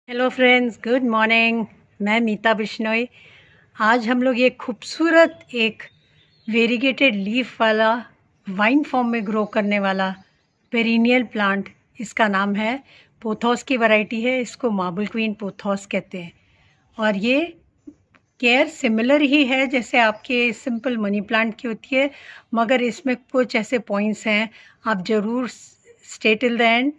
Hello friends, good morning. मैं मीता बिश्नोई। आज हम लोग ये खूबसूरत एक वेरीगेटेड लीफ वाला वाइन फॉर्म में ग्रो करने वाला पेरिनियल प्लांट, इसका नाम है पोथोस की वैरायटी है। इसको मार्बल क्वीन पोथोस कहते हैं। और ये केयर सिमिलर ही है जैसे आपके सिंपल मनी प्लांट की होती है, मगर इसमें कुछ ऐसे पॉइंट्स हैं, आप ज़रूर स्टे टिल द एंड,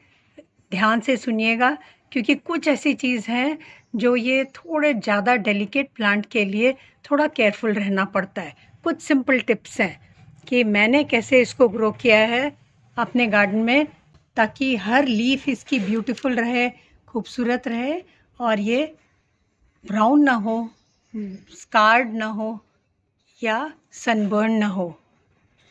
ध्यान से सुनिएगा, क्योंकि कुछ ऐसी चीज़ हैं जो ये थोड़े ज़्यादा डेलिकेट प्लांट के लिए थोड़ा केयरफुल रहना पड़ता है। कुछ सिंपल टिप्स हैं कि मैंने कैसे इसको ग्रो किया है अपने गार्डन में, ताकि हर लीफ इसकी ब्यूटीफुल रहे, खूबसूरत रहे, और ये ब्राउन ना हो, स्कार्ड ना हो या सनबर्न ना हो।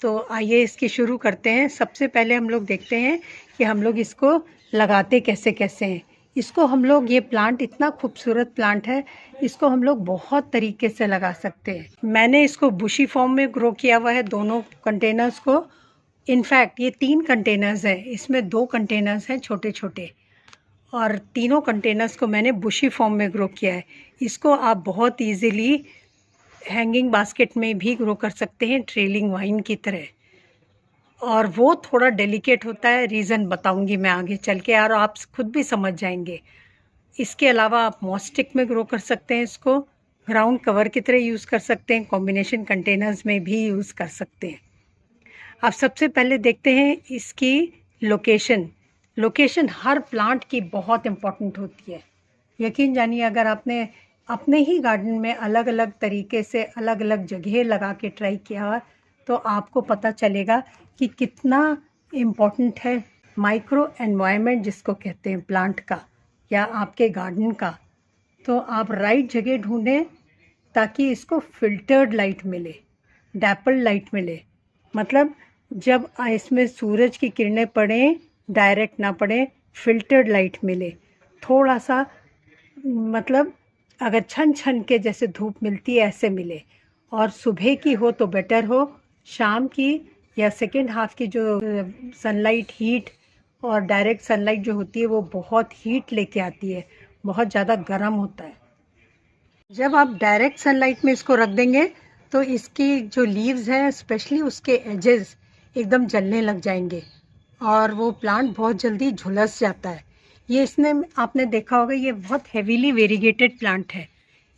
तो आइए इसकी शुरू करते हैं। सबसे पहले हम लोग देखते हैं कि हम लोग इसको लगाते कैसे कैसे हैं। इसको हम लोग, ये प्लांट इतना खूबसूरत प्लांट है, इसको हम लोग बहुत तरीके से लगा सकते हैं। मैंने इसको बुशी फॉर्म में ग्रो किया हुआ है, दोनों कंटेनर्स को। इनफैक्ट ये 3 कंटेनर्स हैं, इसमें 2 कंटेनर्स हैं छोटे छोटे, और तीनों कंटेनर्स को मैंने बुशी फॉर्म में ग्रो किया है। इसको आप बहुत ईजीली हैंगिंग बास्केट में भी ग्रो कर सकते हैं, ट्रेलिंग वाइन की तरह। और वो थोड़ा डेलिकेट होता है, रीज़न बताऊंगी मैं आगे चल के, और आप खुद भी समझ जाएंगे। इसके अलावा आप मॉस्टिक में ग्रो कर सकते हैं, इसको ग्राउंड कवर की तरह यूज़ कर सकते हैं, कॉम्बिनेशन कंटेनर्स में भी यूज़ कर सकते हैं। अब सबसे पहले देखते हैं इसकी लोकेशन। लोकेशन हर प्लांट की बहुत इम्पोर्टेंट होती है। यकीन जानिए, अगर आपने अपने ही गार्डन में अलग अलग तरीके से अलग अलग जगह लगा के ट्राई किया, तो आपको पता चलेगा कि कितना इम्पोर्टेंट है माइक्रो एनवायरनमेंट, जिसको कहते हैं प्लांट का या आपके गार्डन का। तो आप राइट जगह ढूंढें ताकि इसको फिल्टर्ड लाइट मिले, डैपल लाइट मिले। मतलब जब इसमें सूरज की किरणें पड़ें, डायरेक्ट ना पड़े, फिल्टर्ड लाइट मिले थोड़ा सा। मतलब अगर छन छन के जैसे धूप मिलती है ऐसे मिले, और सुबह की हो तो बेटर हो, शाम की या सेकेंड हाफ की जो सनलाइट हीट और डायरेक्ट सनलाइट जो होती है वो बहुत हीट लेके आती है, बहुत ज़्यादा गर्म होता है। जब आप डायरेक्ट सनलाइट में इसको रख देंगे तो इसकी जो लीव्स हैं, स्पेशली उसके एजेस एकदम जलने लग जाएंगे और वो प्लांट बहुत जल्दी झुलस जाता है। ये इसने, आपने देखा होगा, ये बहुत हेवीली वेरीगेटेड प्लांट है।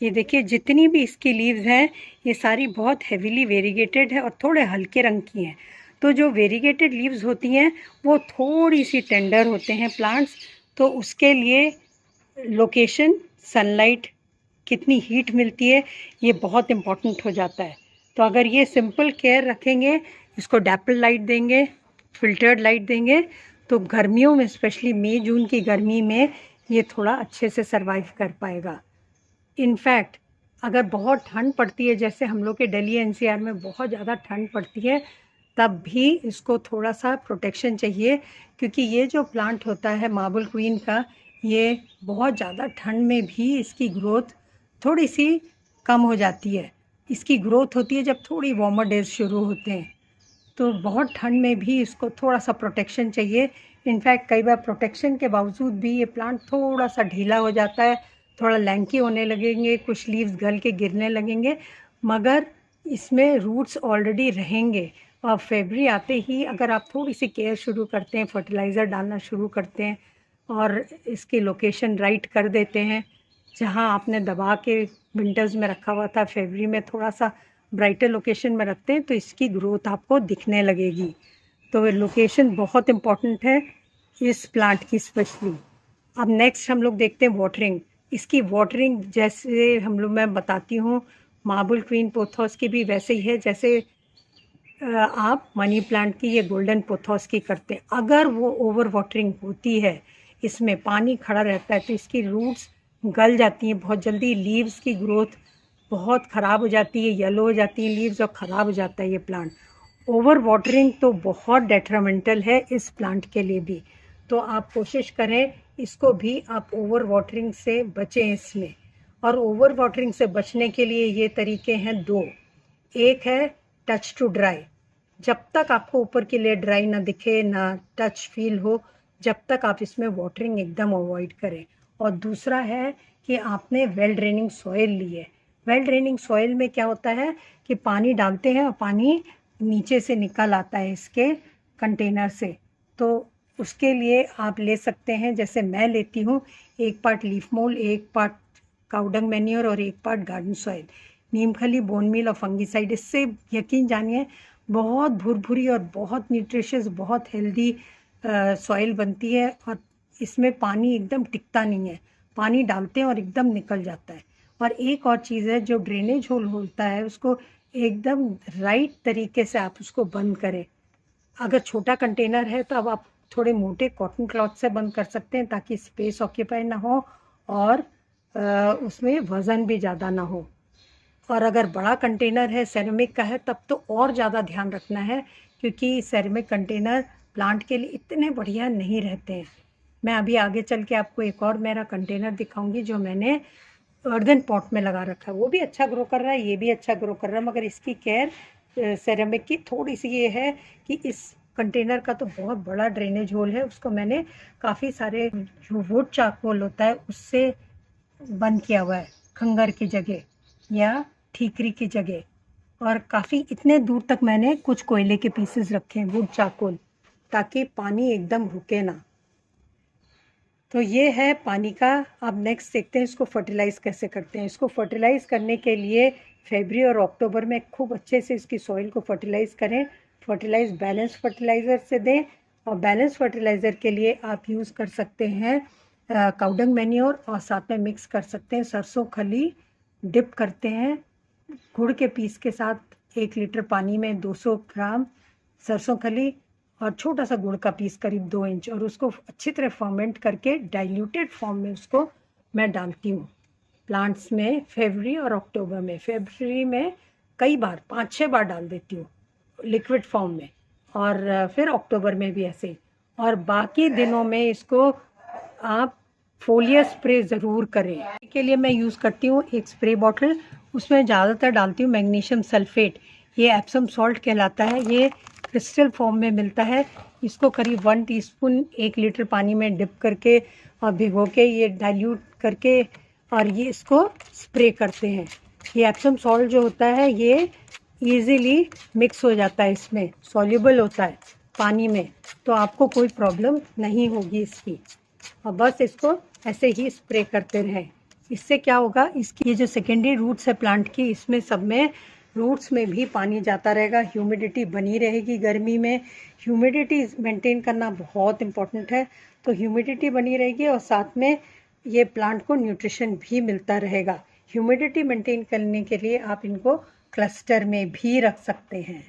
ये देखिए, जितनी भी इसकी लीव्स हैं ये सारी बहुत हेवीली वेरीगेटेड है और थोड़े हल्के रंग की हैं। तो जो वेरीगेटेड लीव्स होती हैं वो थोड़ी सी टेंडर होते हैं प्लांट्स, तो उसके लिए लोकेशन, सनलाइट, कितनी हीट मिलती है, ये बहुत इम्पॉर्टेंट हो जाता है। तो अगर ये सिंपल केयर रखेंगे, इसको डैपल लाइट देंगे, फिल्टर्ड लाइट देंगे, तो गर्मियों में, स्पेशली मई जून की गर्मी में, ये थोड़ा अच्छे से सरवाइव कर पाएगा। इनफैक्ट अगर बहुत ठंड पड़ती है, जैसे हम लोग के दिल्ली एनसीआर में बहुत ज़्यादा ठंड पड़ती है, तब भी इसको थोड़ा सा प्रोटेक्शन चाहिए, क्योंकि ये जो प्लांट होता है मार्बल क्वीन का, ये बहुत ज़्यादा ठंड में भी इसकी ग्रोथ थोड़ी सी कम हो जाती है। इसकी ग्रोथ होती है जब थोड़ी वार्मर डेज शुरू होते हैं, तो बहुत ठंड में भी इसको थोड़ा सा प्रोटेक्शन चाहिए। इनफैक्ट कई बार प्रोटेक्शन के बावजूद भी ये प्लांट थोड़ा सा ढीला हो जाता है, थोड़ा लैंकी होने लगेंगे, कुछ लीव्स गल के गिरने लगेंगे, मगर इसमें रूट्स ऑलरेडी रहेंगे। और फरवरी आते ही अगर आप थोड़ी सी केयर शुरू करते हैं, फर्टिलाइज़र डालना शुरू करते हैं और इसकी लोकेशन राइट कर देते हैं, जहाँ आपने दबा के विंटर्स में रखा हुआ था, फरवरी में थोड़ा सा ब्राइटर लोकेशन में रखते हैं, तो इसकी ग्रोथ आपको दिखने लगेगी। तो लोकेशन बहुत इम्पॉर्टेंट है इस प्लांट की स्पेशली। अब नेक्स्ट हम लोग देखते हैं वाटरिंग। इसकी वाटरिंग जैसे हम लोग, मैं बताती हूँ, मार्बल क्वीन पोथोस की भी वैसे ही है जैसे आप मनी प्लांट की या गोल्डन पोथोस की करते हैं। अगर वो ओवर वाटरिंग होती है, इसमें पानी खड़ा रहता है, तो इसकी रूट्स गल जाती हैं बहुत जल्दी, लीव्स की ग्रोथ बहुत ख़राब हो जाती है, येलो हो जाती है लीव्स और ख़राब हो जाता है ये प्लांट। ओवर वाटरिंग तो बहुत डेट्रामेंटल है इस प्लांट के लिए भी। तो आप कोशिश करें, इसको भी आप ओवर वाटरिंग से बचें इसमें। और ओवर वाटरिंग से बचने के लिए ये तरीके हैं 2। एक है टच टू ड्राई। जब तक आपको ऊपर की लेयर ड्राई ना दिखे, ना टच फील हो, जब तक आप इसमें वाटरिंग एकदम अवॉइड करें। और दूसरा है कि आपने वेल ड्रेनिंग सॉइल ली है। वेल ड्रेनिंग सॉइल में क्या होता है कि पानी डालते हैं और पानी नीचे से निकल आता है इसके कंटेनर से। तो उसके लिए आप ले सकते हैं, जैसे मैं लेती हूँ, 1 part leaf mould, 1 part cow dung manure और 1 पार्ट गार्डन सॉइल, नीम खली, बोन मील और फंगीसाइड। इससे यकीन जानिए बहुत भुरभुरी और बहुत न्यूट्रिशियस, बहुत हेल्दी सॉइल बनती है। और इसमें पानी एकदम टिकता नहीं है, पानी डालते हैं और एकदम निकल जाता है। और एक और चीज़ है, जो ड्रेनेज होल होता है उसको एकदम राइट तरीके से आप उसको बंद करें। अगर छोटा कंटेनर है तो अब आप थोड़े मोटे कॉटन क्लॉथ से बंद कर सकते हैं, ताकि स्पेस ऑक्यूपाई ना हो और उसमें वज़न भी ज़्यादा ना हो। और अगर बड़ा कंटेनर है, सेरेमिक का है, तब तो और ज़्यादा ध्यान रखना है, क्योंकि सेरेमिक कंटेनर प्लांट के लिए इतने बढ़िया नहीं रहते हैं। मैं अभी आगे चल के आपको एक और मेरा कंटेनर दिखाऊंगी जो मैंने अर्दन पॉट में लगा रखा है। वो भी अच्छा ग्रो कर रहा है, ये भी अच्छा ग्रो कर रहा है, मगर इसकी केयर सेरेमिक की थोड़ी सी ये है कि इस कंटेनर का तो बहुत बड़ा ड्रेनेज होल है, उसको मैंने काफ़ी सारे जो वुड चारकोल होता है उससे बंद किया हुआ है, खंगर की जगह या ठीकरी की जगह। और काफ़ी इतने दूर तक मैंने कुछ कोयले के पीसेस रखे हैं, वुड चारकोल, ताकि पानी एकदम रुके ना। तो ये है पानी का। अब नेक्स्ट देखते हैं इसको फर्टिलाइज़ कैसे करते हैं। इसको फर्टिलाइज़ करने के लिए फरवरी और अक्टूबर में खूब अच्छे से इसकी सॉइल को फर्टिलाइज़ करें। फर्टिलाइज़ बैलेंस फर्टिलाइज़र से दें, और बैलेंस फर्टिलाइज़र के लिए आप यूज़ कर सकते हैं काउडंग मैन्योर, और साथ में मिक्स कर सकते हैं सरसों खली। डिप करते हैं गुड़ के पीस के साथ 1 लीटर पानी में 200 ग्राम सरसों खली और छोटा सा गुड़ का पीस करीब 2 इंच, और उसको अच्छी तरह फर्मेंट करके डाइल्यूटेड फॉर्म में उसको मैं डालती हूँ प्लांट्स में। फरवरी और अक्टूबर में, फरवरी में कई बार 5-6 बार डाल देती हूँ लिक्विड फॉर्म में, और फिर अक्टूबर में भी ऐसे ही। और बाकी दिनों में इसको आप फोलियर स्प्रे ज़रूर करें। के लिए मैं यूज़ करती हूँ एक स्प्रे बॉटल, उसमें ज़्यादातर डालती हूँ मैग्नीशियम सल्फेट। ये एप्सम सॉल्ट कहलाता है, ये क्रिस्टल फॉर्म में मिलता है। इसको करीब 1 टीस्पून 1 लीटर पानी में डिप करके और भिगो के ये डाइल्यूट करके और ये इसको स्प्रे करते हैं। ये एप्सम सॉल्ट जो होता है ये इजीली मिक्स हो जाता है, इसमें सॉल्युबल होता है पानी में, तो आपको कोई प्रॉब्लम नहीं होगी इसकी। और बस इसको ऐसे ही स्प्रे करते रहें। इससे क्या होगा, इसकी ये जो सेकेंडरी रूट्स है प्लांट की, इसमें सब में रूट्स में भी पानी जाता रहेगा, ह्यूमिडिटी बनी रहेगी। गर्मी में ह्यूमिडिटी मेंटेन करना बहुत इम्पोर्टेंट है, तो ह्यूमिडिटी बनी रहेगी और साथ में ये प्लांट को न्यूट्रिशन भी मिलता रहेगा। ह्यूमिडिटी मेंटेन करने के लिए आप इनको क्लस्टर में भी रख सकते हैं।